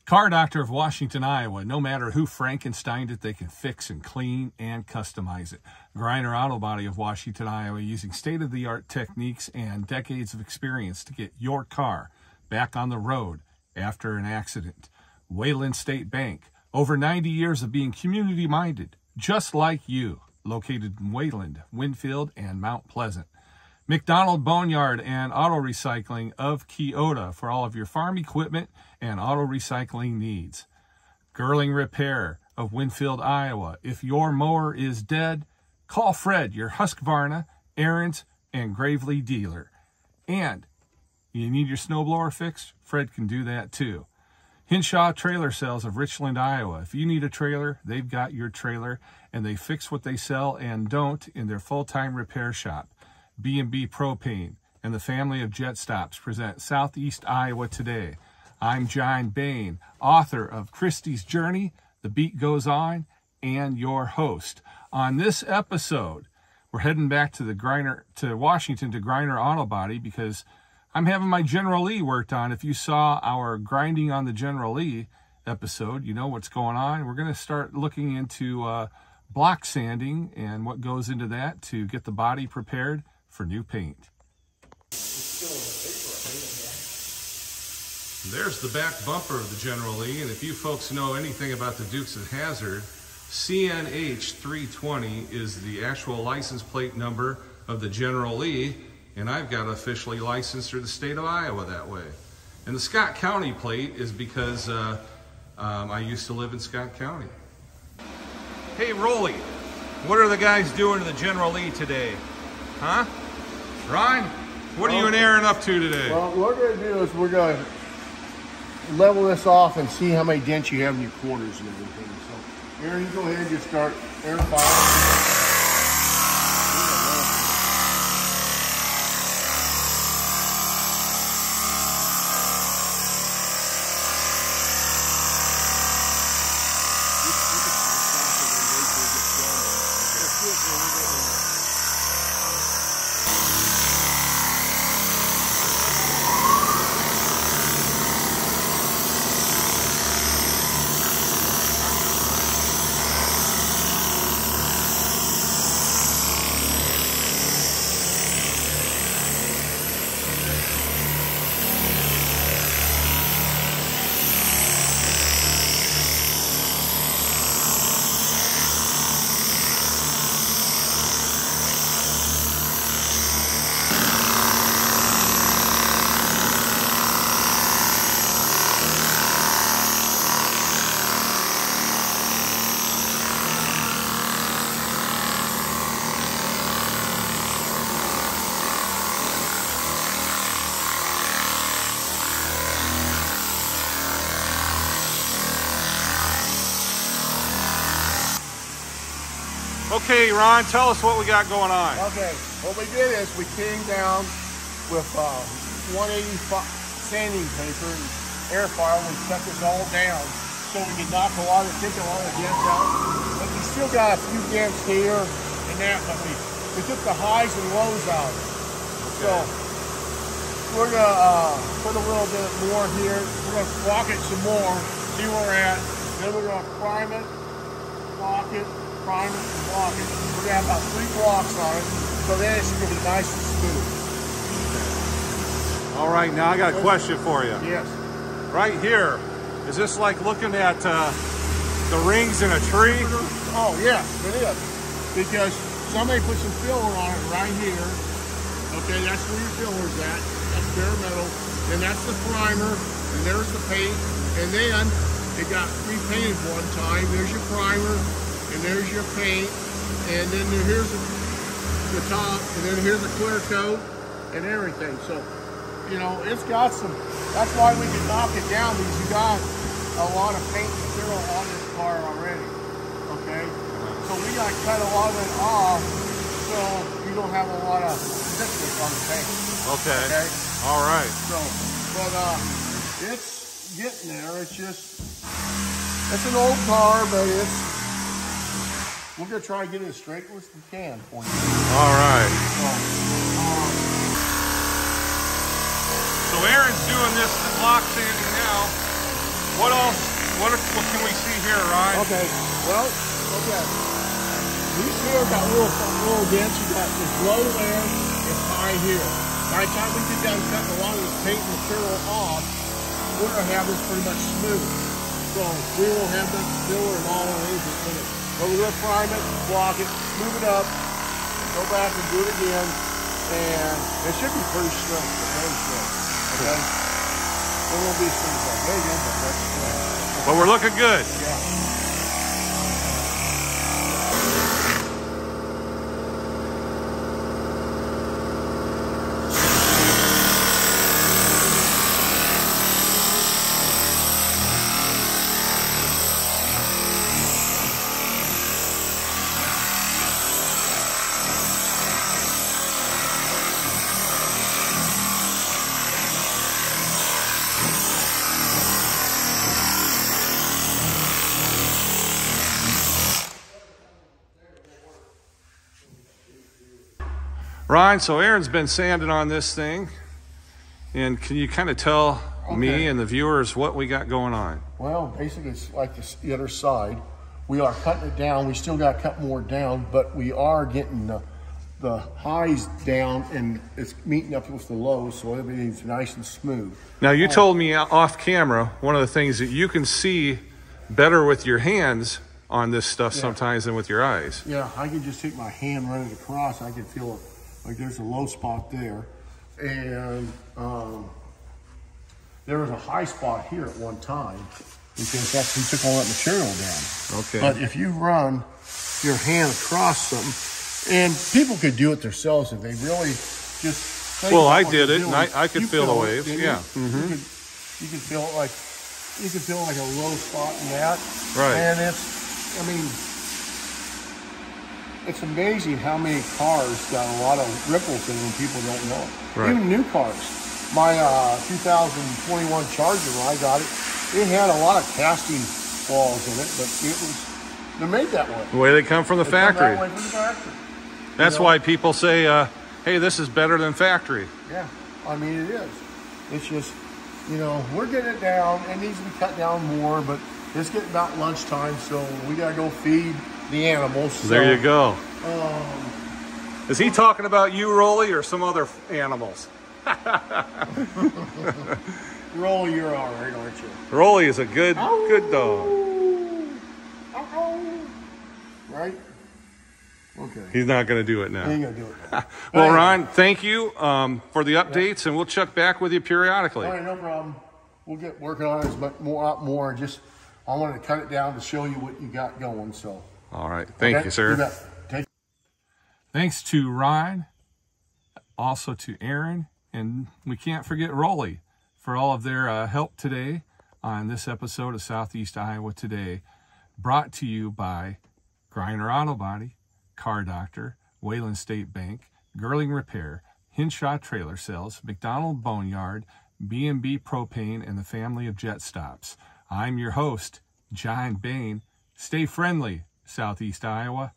Car Doctor of Washington, Iowa. No matter who Frankensteined it, they can fix and clean and customize it. Greiner Auto Body of Washington, Iowa, using state-of-the-art techniques and decades of experience to get your car back on the road after an accident. Wayland State Bank, over 90 years of being community-minded, just like you, located in Wayland, Winfield, and Mount Pleasant. McDonald Boneyard and Auto Recycling of Keota for all of your farm equipment and auto recycling needs. Girling Repair of Winfield, Iowa. If your mower is dead, call Fred, your Husqvarna, Ariens, and Gravely dealer. And you need your snowblower fixed? Fred can do that too. Hinshaw Trailer Sales of Richland, Iowa. If you need a trailer, they've got your trailer, and they fix what they sell and don't in their full-time repair shop. B&B Propane and the family of Jet Stops present Southeast Iowa Today. I'm John Bain, author of Christie's Journey, The Beat Goes On, and your host. On this episode, we're heading back to Washington to Greiner Auto Body because I'm having my General Lee worked on. If you saw our grinding on the General Lee episode, you know what's going on. We're going to start looking into block sanding and what goes into that to get the body prepared for new paint. There's the back bumper of the General Lee, and if you folks know anything about the Dukes of Hazzard, CNH 320 is the actual license plate number of the General Lee, and I've got officially licensed through the state of Iowa that way. And the Scott County plate is because I used to live in Scott County. Hey, Rolly, what are the guys doing to the General Lee today? Huh? Ron, what are you and Aaron up to today? Well, what we're going to do is we're going to level this off and see how many dents you have in your corners and everything. So, Aaron, you go ahead and just start air fire. Okay, Ron, tell us what we got going on. Okay, what we did is we came down with 180 sanding paper and air file and set this all down so we could knock take a lot of dents out. But we still got a few dents here and that, but we took the highs and lows out. Okay. So we're gonna put a little bit more here. We're gonna block it some more, see where we're at. Then we're gonna prime it, block it, prime it, and block it. We're gonna have about 3 blocks on it, so then it's gonna be nice and smooth. All right, now I got a question for you. Yes. Right here, is this like looking at the rings in a tree? Oh yes, it is. Because somebody put some filler on it right here. Okay, that's where your filler's at. That's bare metal. And that's the primer, and there's the paint. And then it got pre-painted one time. There's your primer, and there's your paint, and then here's the top, and then here's the clear coat and everything. So, you know, it's got some, that's why we can knock it down, because you got a lot of paint material on this car already, okay? So we got to cut a lot of it off so you don't have a lot of thickness on the paint. Okay. All right. So, but it's getting there. It's just, it's an old car, but we're going to try to get it as straight as we can for you. All right. So Aaron's doing this block sanding now. What else what can we see here, Ryan? Okay, well, okay. These here got little dents. You got it's low there, it's high here. By the time we get done cutting a lot of this paint material off, we're gonna have this pretty much smooth. So we won't have that filler and all or anything in it. But we're gonna prime it, block it, move it up, go back and do it again, and it should be pretty straight, very straight. Okay? It won't be straight like there you go, but that's straight. But we're looking good. Yeah. Ryan, so Aaron's been sanding on this thing, and can you kind of tell me and the viewers what we got going on? Well, basically it's like the other side. We are cutting it down. We still got to cut more down, but we are getting the highs down, and it's meeting up with the lows, so everything's nice and smooth. Now, you told me off camera, one of the things that you can see better with your hands on this stuff sometimes than with your eyes. Yeah, I can just take my hand, run it across. I can feel it. Like there's a low spot there, and there was a high spot here at one time because that's we took all that material down. Okay. But if you run your hand across something, and people could do it themselves if they really just. Well, I did it, and I could feel the waves. Yeah. Mm-hmm. You could feel it like a low spot in that. Right. And it's, I mean. It's amazing how many cars got a lot of ripples in them people don't know it. Right. Even new cars. My 2021 Charger, when I got it, it had a lot of casting flaws in it, but they're made that way. The way they come from the factory. That way from the factory. That's why people say, hey, this is better than factory. Yeah, I mean, it is. It's just, we're getting it down. It needs to be cut down more, but it's getting about lunchtime, so we got to go feed the animals. So, there you go. Is he talking about you, Rolly, or some other animals? Rolly, you're all right, aren't you? Rolly is a good dog. Right? Okay. He's not going to do it now. He ain't going to do it now. Well, Ron, thank you for the updates, and we'll check back with you periodically. All right, no problem. We'll get working on it as much more. Just I wanted to cut it down to show you what you got going. So. All right. Thank you, sir. Thanks to Ryan, also to Aaron, and we can't forget Rolly for all of their help today on this episode of Southeast Iowa Today, brought to you by Greiner Auto Body, Car Doctor, Wayland State Bank, Girling Repair, Hinshaw Trailer Sales, McDonald Boneyard, B&B Propane, and the family of Jet Stops. I'm your host, John Bain. Stay friendly, Southeast Iowa.